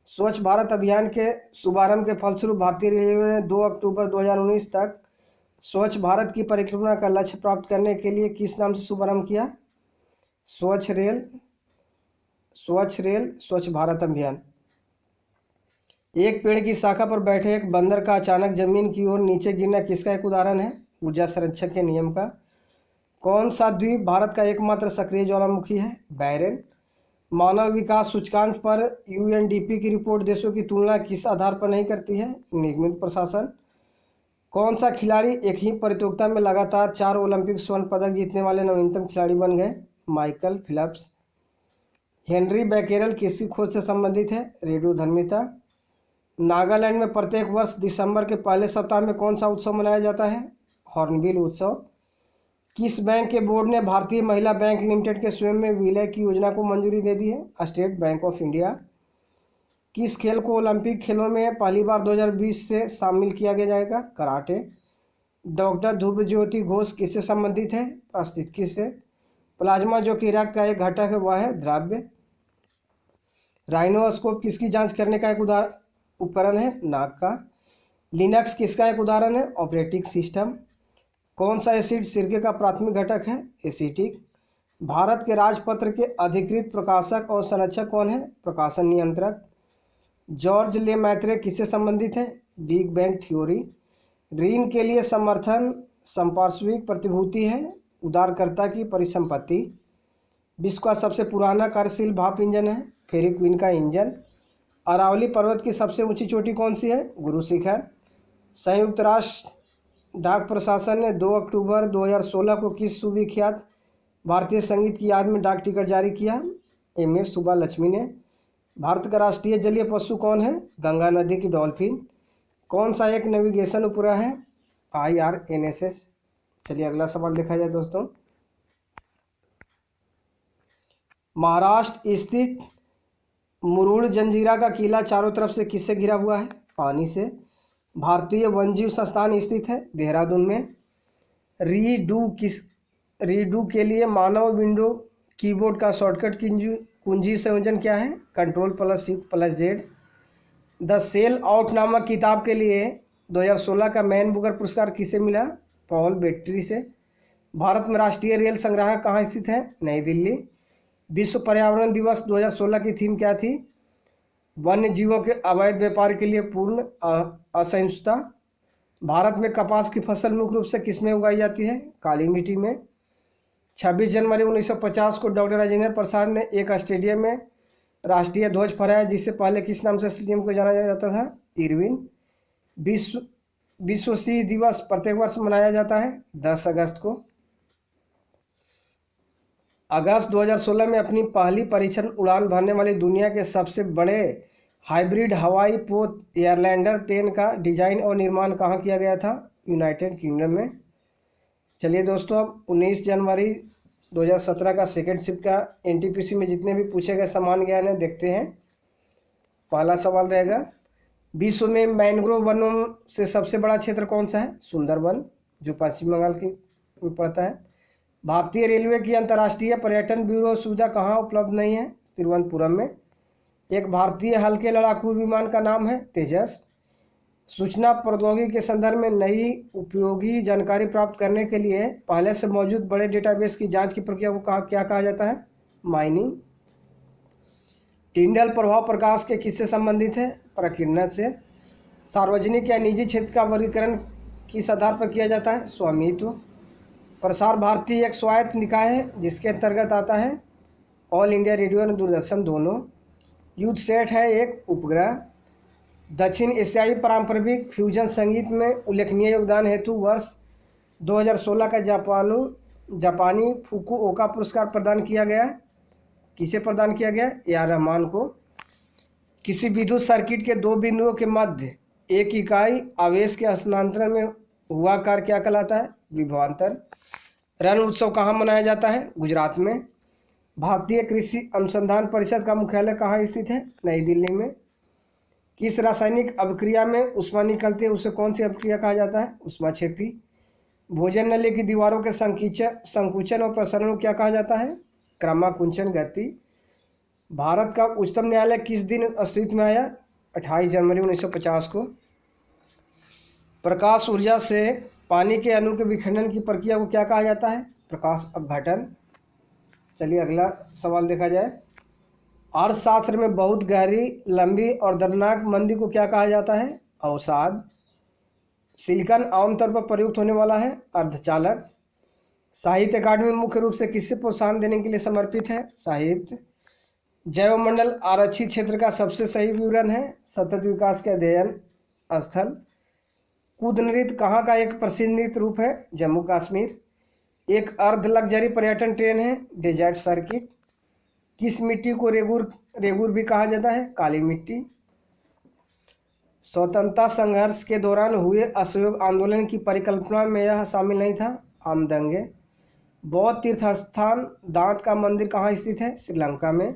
Speaker 1: स्वच्छ भारत अभियान के शुभारंभ के फलस्वरूप भारतीय रेलवे ने 2 अक्टूबर 2019 तक स्वच्छ भारत की परिकल्पना का लक्ष्य प्राप्त करने के लिए किस नाम से शुभारंभ किया? स्वच्छ रेल स्वच्छ भारत अभियान। एक पेड़ की शाखा पर बैठे एक बंदर का अचानक जमीन की ओर नीचे गिरना किसका एक उदाहरण है? ऊर्जा संरक्षण के नियम का। कौन सा द्वीप भारत का एकमात्र सक्रिय ज्वालामुखी है? बैरन। मानव विकास सूचकांक पर यूएनडीपी की रिपोर्ट देशों की तुलना किस आधार पर नहीं करती है? निगमित प्रशासन। कौन सा खिलाड़ी एक ही प्रतियोगिता में लगातार 4 ओलंपिक स्वर्ण पदक जीतने वाले नवीनतम खिलाड़ी बन गए? Michael Philips. हेनरी बैकेरल किसकी खोज से संबंधित है? रेडियोधर्मिता। नागालैंड में प्रत्येक वर्ष दिसंबर के पहले सप्ताह में कौन सा उत्सव मनाया जाता है? हॉर्नबिल उत्सव। किस बैंक के बोर्ड ने भारतीय महिला बैंक लिमिटेड के स्वयं में विलय की योजना को मंजूरी दे दी है? State bank of India. किस खेल को ओलंपिक खेलों में पहली बार 2020 से शामिल किया गया जाएगा? कराटे। डॉक्टर ध्रुव ज्योति घोष किससे संबंधित है? पारिस्थितिकी से। प्लाज्मा जो कि रक्त का एक घटक है वह है द्रव्य। राइनोस्कोप किसकी जांच करने का एक उपकरण है? नाक का। लिनक्स किसका एक उदाहरण है? Operating system. कौन सा एसिड सिरके का प्राथमिक घटक है? एसिटिक। भारत के राजपत्र के अधिकृत प्रकाशक और संरक्षक कौन है? प्रकाशन नियंत्रक। जॉर्ज ले मैत्रे किससे संबंधित है? Big bang theory. ऋण के लिए समर्थन संपार्श्विक प्रतिभूति है, उधारकर्ता की परिसंपत्ति। विश्व का सबसे पुराना कार्यशील भाप इंजन है? फेरी क्वीन का इंजन। अरावली पर्वत की सबसे ऊंची चोटी कौन सी है? गुरु शिखर। संयुक्त राष्ट्र डाक प्रशासन ने 2 अक्टूबर 2016 को किस सुविख्यात भारतीय संगीत की याद में डाक टिकट जारी किया? एम.एस. सुब्बालक्ष्मी ने। भारत का राष्ट्रीय जलीय पशु कौन है? गंगा नदी की डॉल्फिन। कौन सा एक नेविगेशन उपग्रह है? IRNSS। चलिए अगला सवाल देखा जाए दोस्तों। महाराष्ट्र स्थित मुरुड जंजीरा का किला चारों तरफ से किससे घिरा हुआ है? पानी से। भारतीय वन्यजीव संस्थान स्थित है देहरादून में। रीडू के लिए मानव विंडो कीबोर्ड का शॉर्टकट कुंजी संयोजन क्या है? Ctrl+Shift+Z। द सेल आउट नामक किताब के लिए 2016 का मैन बुकर पुरस्कार किसे मिला? पॉल बेट्री से। भारत में राष्ट्रीय रेल संग्रहालय कहाँ स्थित है? नई दिल्ली। विश्व पर्यावरण दिवस 2016 की थीम क्या थी? वन्य जीवों के अवैध व्यापार के लिए पूर्ण असहिष्णुता। भारत में कपास की फसल मुख्य रूप से किसमें उगाई जाती है? काली मिट्टी में। 26 जनवरी 1950 को डॉक्टर राजेंद्र प्रसाद ने एक स्टेडियम में राष्ट्रीय ध्वज फहराया, जिससे पहले किस नाम से स्टेडियम को जाना जाता था? इरविन। विश्व सिंह दिवस प्रत्येक वर्ष मनाया जाता है 10 अगस्त को। अगस्त 2016 में अपनी पहली परीक्षण उड़ान भरने वाली दुनिया के सबसे बड़े हाइब्रिड हवाई पोत एयरलैंडर 10 का डिजाइन और निर्माण कहाँ किया गया था? यूनाइटेड किंगडम में। चलिए दोस्तों, अब 19 जनवरी 2017 का सेकेंड शिफ्ट का NTPC में जितने भी पूछे गए सामान्य ज्ञान है देखते हैं। पहला सवाल रहेगा, विश्व में मैंग्रोव वनों से सबसे बड़ा क्षेत्र कौन सा है? सुंदरवन, जो पश्चिम बंगाल की में पड़ता है। भारतीय रेलवे की अंतर्राष्ट्रीय पर्यटन ब्यूरो सुविधा कहाँ उपलब्ध नहीं है? तिरुवनंतपुरम में। एक भारतीय हल्के लड़ाकू विमान का नाम है तेजस। सूचना प्रौद्योगिकी के संदर्भ में नई उपयोगी जानकारी प्राप्त करने के लिए पहले से मौजूद बड़े डेटाबेस की जांच की प्रक्रिया को क्या कहा जाता है? माइनिंग। टिंडल प्रभाव प्रकाश के किससे संबंधित है? प्रकीर्णन से। सार्वजनिक या निजी क्षेत्र का वर्गीकरण किस आधार पर किया जाता है? स्वामित्व। प्रसार भारती एक स्वायत्त निकाय है जिसके अंतर्गत आता है ऑल इंडिया रेडियो और दूरदर्शन दोनों। यूथसेट है एक उपग्रह। दक्षिण एशियाई पारंपरिक फ्यूजन संगीत में उल्लेखनीय योगदान हेतु वर्ष 2016 का जापानी फुकुओका पुरस्कार प्रदान किया गया। किसे प्रदान किया गया? A.R. रहमान को। किसी विद्युत सर्किट के 2 बिंदुओं के मध्य एक इकाई आवेश के हस्तांतरण में हुआ कार्य क्या कहलाता है? विभवांतर। रण उत्सव कहाँ मनाया जाता है? गुजरात में। भारतीय कृषि अनुसंधान परिषद का मुख्यालय कहाँ स्थित है? नई दिल्ली में। किस रासायनिक अभिक्रिया में ऊष्मा निकलती है उसे कौन सी अभिक्रिया कहा जाता है? ऊष्माक्षेपी। भोजन नली की दीवारों के संकुचन और प्रसरण को क्या कहा जाता है? क्रमाकुंचन गति। भारत का उच्चतम न्यायालय किस दिन अस्तित्व में आया? 28 जनवरी 1950 को। प्रकाश ऊर्जा से पानी के अणु के विखंडन की प्रक्रिया को क्या कहा जाता है? प्रकाश अपघटन। चलिए अगला सवाल देखा जाए। अर्थशास्त्र में बहुत गहरी, लंबी और दर्दनाक मंदी को क्या कहा जाता है? अवसाद। सिलिकॉन आमतौर पर प्रयुक्त होने वाला है अर्धचालक। साहित्य अकादमी मुख्य रूप से किसे प्रोत्साहन देने के लिए समर्पित है? साहित्य। जैवमंडल आरक्षित क्षेत्र का सबसे सही विवरण है? सतत विकास के अध्ययन स्थल। कूद नृत्य कहाँ का एक प्रसिद्ध नृत्य रूप है? जम्मू कश्मीर। एक अर्ध लग्जरी पर्यटन ट्रेन है? Desert circuit. किस मिट्टी को रेगुर रेगुर भी कहा जाता है? काली मिट्टी। स्वतंत्रता संघर्ष के दौरान हुए असहयोग आंदोलन की परिकल्पना में यह शामिल नहीं था? आम दंगे। बौद्ध तीर्थ स्थान दांत का मंदिर कहाँ स्थित है? श्रीलंका में।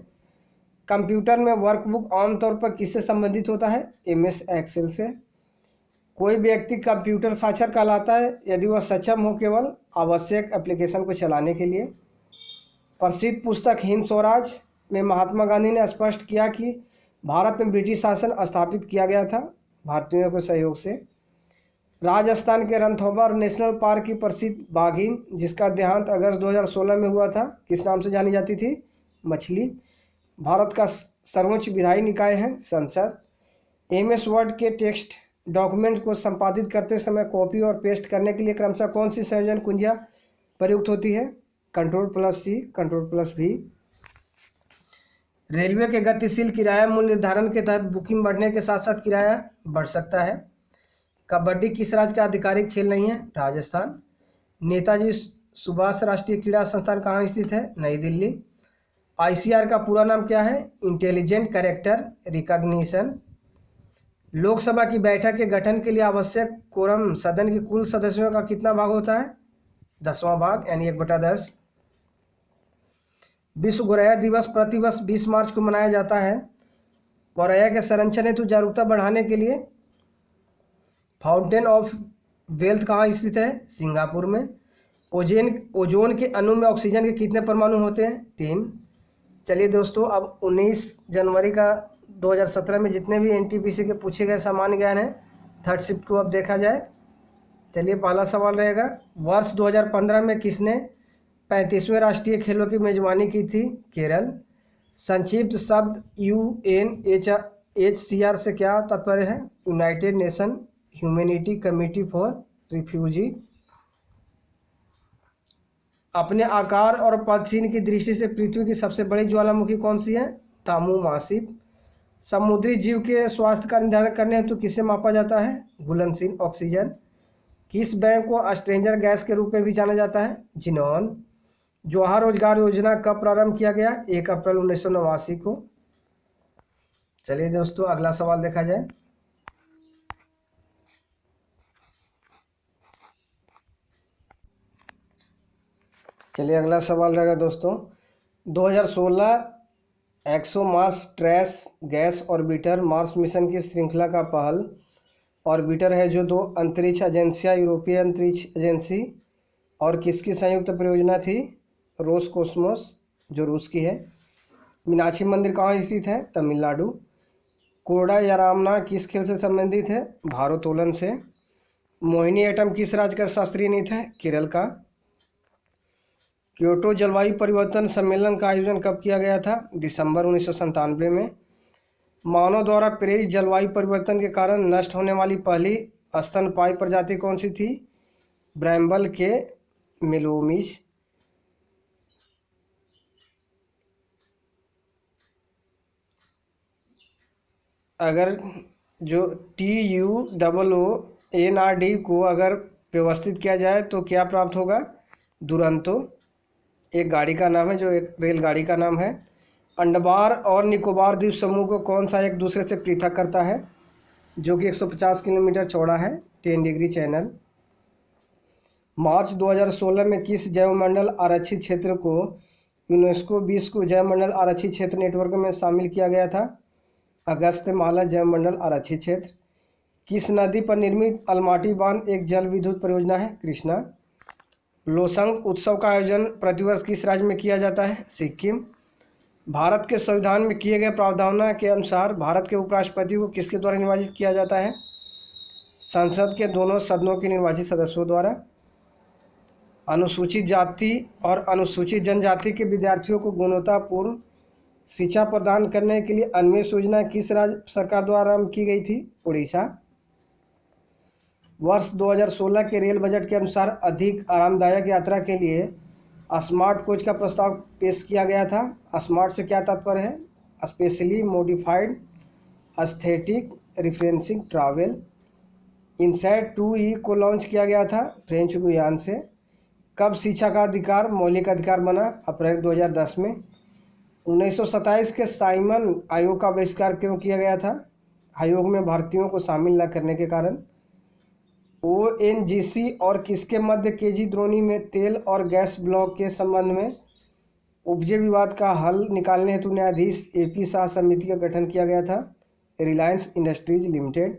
Speaker 1: कंप्यूटर में वर्कबुक आमतौर पर किससे संबंधित होता है? MS एक्सेल से। कोई व्यक्ति कंप्यूटर साक्षर कहलाता है यदि वह सक्षम हो केवल आवश्यक एप्लीकेशन को चलाने के लिए। प्रसिद्ध पुस्तक हिंद स्वराज में महात्मा गांधी ने स्पष्ट किया कि भारत में ब्रिटिश शासन स्थापित किया गया था भारतीयों के सहयोग से। राजस्थान के रणथंभौर नेशनल पार्क की प्रसिद्ध बाघिन जिसका देहांत अगस्त 2016 में हुआ था किस नाम से जानी जाती थी? मछली। भारत का सर्वोच्च विधायी निकाय है संसद। MS वर्ड के टेक्स्ट डॉक्यूमेंट को संपादित करते समय कॉपी और पेस्ट करने के लिए क्रमशः कौन सी संयोजन कुंजियाँ प्रयुक्त होती है? Ctrl+C, Ctrl+V। रेलवे के गतिशील किराया मूल्य निर्धारण के तहत बुकिंग बढ़ने के साथ साथ किराया बढ़ सकता है। कबड्डी किस राज्य का आधिकारिक खेल नहीं है? राजस्थान। नेताजी सुभाष राष्ट्रीय क्रीड़ा संस्थान कहाँ स्थित है? नई दिल्ली। ICR का पूरा नाम क्या है? Intelligent character recognition. लोकसभा की बैठक के गठन के लिए आवश्यक कोरम सदन के कुल सदस्यों का कितना भाग होता है? 10वां भाग यानी 1/10। विश्व गौरैया दिवस प्रतिवर्ष 20 मार्च को मनाया जाता है। गौरैया के संरक्षण हेतु जागरूकता बढ़ाने के लिए फाउंटेन ऑफ वेल्थ कहाँ स्थित है? सिंगापुर में। ओजोन के अणु में ऑक्सीजन के कितने परमाणु होते हैं? 3। चलिए दोस्तों, अब 19 जनवरी का 2017 में जितने भी NTPC के पूछे गए सामान्य ज्ञान हैं थर्ड शिफ्ट को अब देखा जाए। चलिए, पहला सवाल रहेगा, वर्ष 2015 में किसने 35वें राष्ट्रीय खेलों की मेजबानी की थी? केरल। संक्षिप्त शब्द UNHCR से क्या तात्पर्य है? United nation humanity committee for refugee. अपने आकार और पदचिन्ह की दृष्टि से पृथ्वी की सबसे बड़ी ज्वालामुखी कौन सी है? तामू मासिप। समुद्री जीव के स्वास्थ्य का निर्धारण करने हेतु किसे मापा जाता है? घुलनशील ऑक्सीजन। किस बैंक को स्ट्रेंजर गैस के रूप में भी जाना जाता है? जिनॉन। जवाहर रोजगार योजना कब प्रारंभ किया गया? 1 अप्रैल 1989 को। चलिए दोस्तों, अगला सवाल देखा जाए। चलिए, अगला सवाल रहेगा दोस्तों, 2016 ExoMars trace gas orbiter Mars mission की श्रृंखला का पहल ऑर्बिटर है जो 2 अंतरिक्ष एजेंसियां यूरोपीय अंतरिक्ष एजेंसी और किसकी संयुक्त परियोजना थी? रोसकोस्मोस जो रूस की है। मीनाक्षी मंदिर कहाँ स्थित है? तमिलनाडु। कोरडा या रामना किस खेल से संबंधित है? भारोत्तोलन से। मोहिनी एटम किस राज्य का शास्त्रीय नृत्य है? केरल का। क्योटो जलवायु परिवर्तन सम्मेलन का आयोजन कब किया गया था? दिसंबर 1997 में। मानव द्वारा प्रेरित जलवायु परिवर्तन के कारण नष्ट होने वाली पहली स्तनपायी प्रजाति कौन सी थी? ब्रैम्बल के मेलोमिस। अगर जो TUOONRD को अगर व्यवस्थित किया जाए तो क्या प्राप्त होगा? दुरंतो एक गाड़ी का नाम है जो एक रेलगाड़ी का नाम है। अंडमान और निकोबार द्वीप समूह को कौन सा एक दूसरे से पृथक करता है? जो कि 150 किलोमीटर चौड़ा है, 10 डिग्री चैनल। मार्च 2016 में किस जैवमंडल आरक्षित क्षेत्र को यूनेस्को विश्व को जैवमंडल आरक्षित क्षेत्र नेटवर्क में शामिल किया गया था? अगस्त्यमाला जैवमंडल आरक्षित क्षेत्र। किस नदी पर निर्मित अलमाटी बांध एक जल विद्युत परियोजना है? कृष्णा। लोसंग उत्सव का आयोजन प्रतिवर्ष किस राज्य में किया जाता है? सिक्किम। भारत के संविधान में किए गए प्रावधानों के अनुसार भारत के उपराष्ट्रपति को किसके द्वारा निर्वाचित किया जाता है? संसद के दोनों सदनों के निर्वाचित सदस्यों द्वारा। अनुसूचित जाति और अनुसूचित जनजाति के विद्यार्थियों को गुणवत्तापूर्ण शिक्षा प्रदान करने के लिए अन्वेष योजना किस राज्य सरकार द्वारा आरंभ की गई थी? उड़ीसा। वर्ष 2016 के रेल बजट के अनुसार अधिक आरामदायक यात्रा के लिए स्मार्ट कोच का प्रस्ताव पेश किया गया था। स्मार्ट से क्या तात्पर्य है? Specially modified aesthetic referencing travel. Insight 2E को लॉन्च किया गया था फ्रेंच गुयान से। कब शिक्षा का अधिकार मौलिक अधिकार बना? अप्रैल 2010 में। 1927 के साइमन आयोग का बहिष्कार क्यों किया गया था? आयोग में भारतीयों को शामिल न करने के कारण। ONGC और किसके मध्य केजी द्रोणी में तेल और गैस ब्लॉक के संबंध में उपजे विवाद का हल निकालने हेतु न्यायाधीश AP शाह समिति का गठन किया गया था? Reliance industries limited.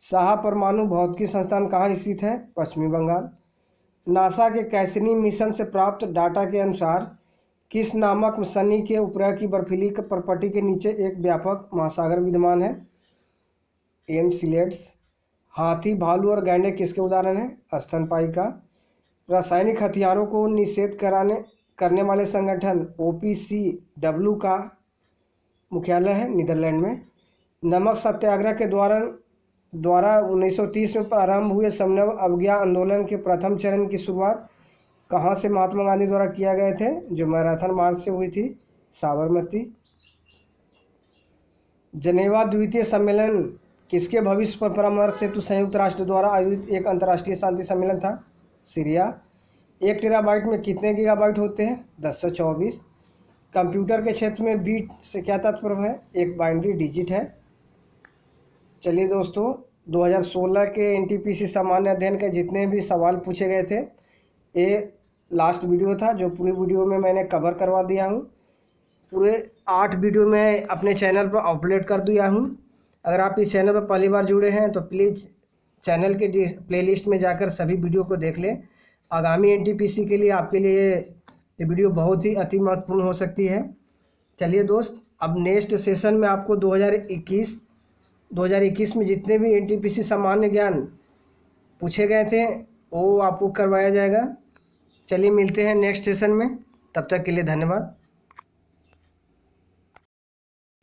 Speaker 1: शाह परमाणु भौतिकी संस्थान कहाँ स्थित है? पश्चिमी बंगाल। नासा के कैसिनी मिशन से प्राप्त डाटा के अनुसार किस नामक शनि के उपग्रह की बर्फीली परपटी के नीचे एक व्यापक महासागर विद्यमान है? एनसीलेड्स। हाथी, भालू और गैंडे किसके उदाहरण हैं? स्तनपायी का। रासायनिक हथियारों को निषेध करने वाले संगठन OPCW का मुख्यालय है नीदरलैंड में। नमक सत्याग्रह के द्वारा 1930 में प्रारंभ हुए समन्वय अवज्ञा आंदोलन के प्रथम चरण की शुरुआत कहाँ से महात्मा गांधी द्वारा किया गए थे? जो मैराथन मार्च से हुई थी, साबरमती। जनेवा द्वितीय सम्मेलन किसके भविष्य पर परामर्श हेतु संयुक्त राष्ट्र द्वारा आयोजित एक अंतर्राष्ट्रीय शांति सम्मेलन था? सीरिया। 1 टेराबाइट में कितने गीगाबाइट होते हैं? 1024। कंप्यूटर के क्षेत्र में बीट से क्या तात्पर्य है? एक बाइनरी डिजिट है। चलिए दोस्तों, 2016 के NTPC सामान्य अध्ययन के जितने भी सवाल पूछे गए थे, ये लास्ट वीडियो था जो पूरी वीडियो में मैंने कवर करवा दिया हूँ। पूरे 8 वीडियो मैं अपने चैनल पर अपलोड कर दिया हूँ। अगर आप इस चैनल पर पहली बार जुड़े हैं तो प्लीज़ चैनल के प्लेलिस्ट में जाकर सभी वीडियो को देख लें। आगामी NTPC के लिए आपके लिए ये वीडियो बहुत ही अति महत्वपूर्ण हो सकती है। चलिए दोस्त, अब नेक्स्ट सेशन में आपको 2021 में जितने भी NTPC सामान्य ज्ञान पूछे गए थे वो आपको करवाया जाएगा। चलिए मिलते हैं नेक्स्ट सेशन में, तब तक के लिए धन्यवाद।